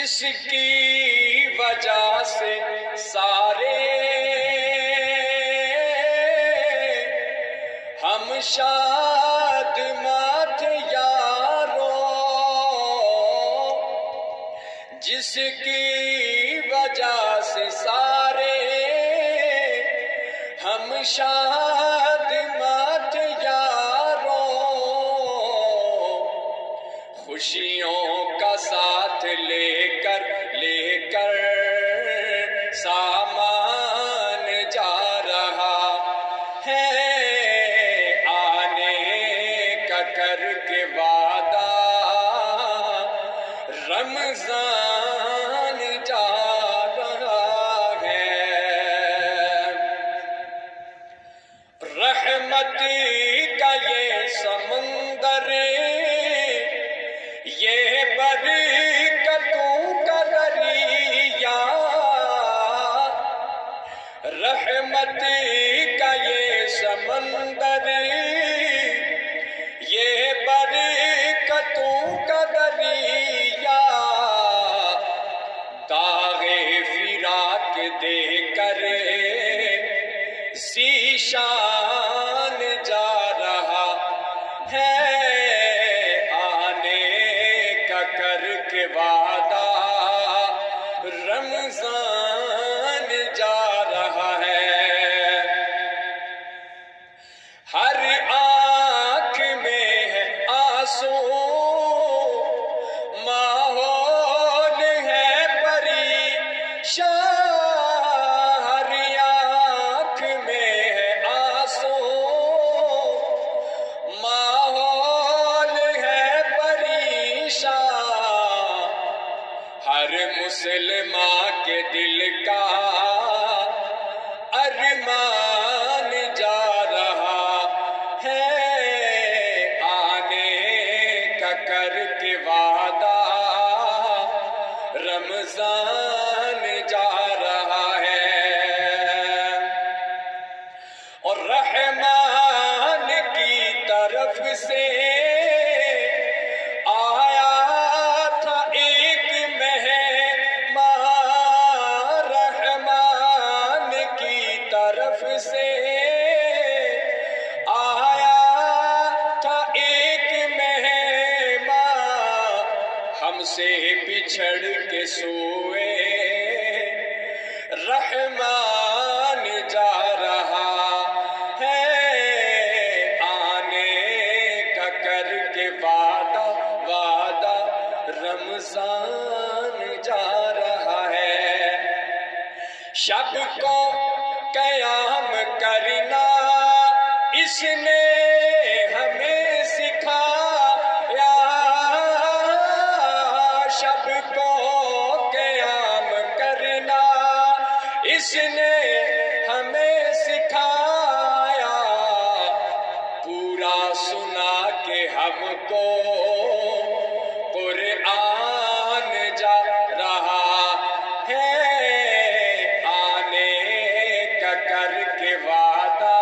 جس کی وجہ سے سارے ہم شاد مات یارو، جس کی وجہ سے سارے ہم شاد مات یارو، خوشیوں کا ساتھ لے کر سامان جا رہا ہے، آنے کا کر کے وعدہ رمضان جا رہا ہے۔ رحمت کا یہ سمندر، یہ برکتوں کا دریا، رحمت کا یہ سمندر، یہ برکتوں کا دریا، داغ فراق دے کر ذیشان جا رہا ہے، کر کے وعدہ رمضان جا رہا ہے۔ ہر آنکھ میں ہے آنسو، ماحول ہے پریشان، ہر آنکھ میں ہے آنسو، ماحول ہے پریشان، ہر مسلمان کے دل کا ارمان جا رہا ہے، آنے کا کر کے وعدہ رمضان جا رہا ہے، اور رحمان کی طرف سے سے آیا تھا ایک مہمان، ہم سے بچھڑ کے سوئے رحمان جا رہا ہے، آنے کا کر کے وعدہ رمضان جا رہا ہے۔ شب کو قیام کرنا اس نے ہمیں سکھایا، شب کو قیام کرنا اس نے ہمیں سکھایا، پورا سنا کے ہم کو قرآن جا رہا ہے، کر کے وعدہ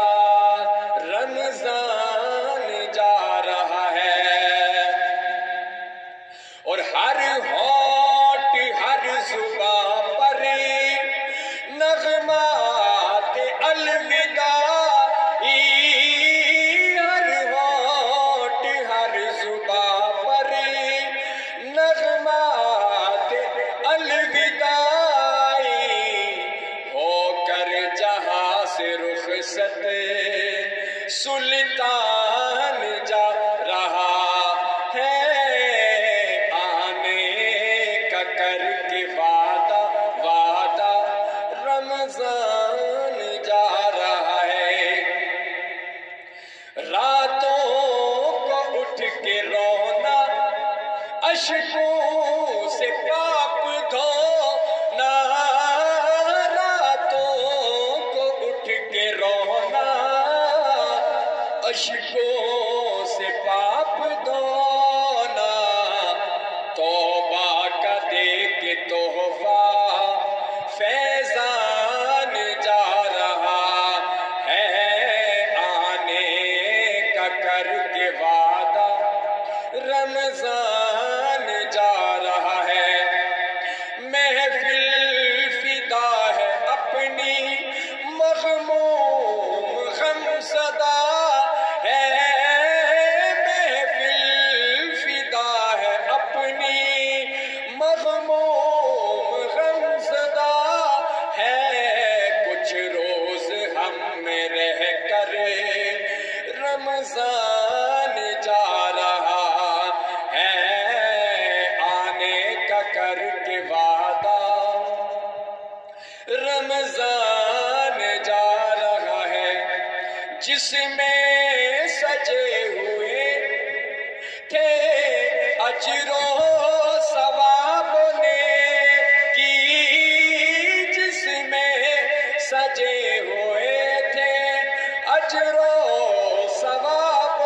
رمضان جا رہا ہے، اور ہر ہونٹ ہر زبان پر نغمات الوداعی، ہر ہونٹ ہر زبان پر نغمات الوداعی، جہاں سے رخصت سلطان جا رہا ہے، آنے کا کر کے وعدہ رمضان جا رہا ہے۔ راتوں کو اٹھ کے رونا، اشکوں سے پاپ دھونا، اشکوں سے پاپ دھونا، توبہ کا دے کے تحفہ فیضان جا رہا ہے، آنے کا کر کے وعدہ رمضان جا رہا ہے۔ جس میں سجے ہوئے تھے اجر و ثواب کی، جس میں سجے ہوئے تھے اجر و ثواب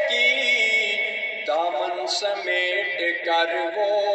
کی، دامن سمیٹ کر وہ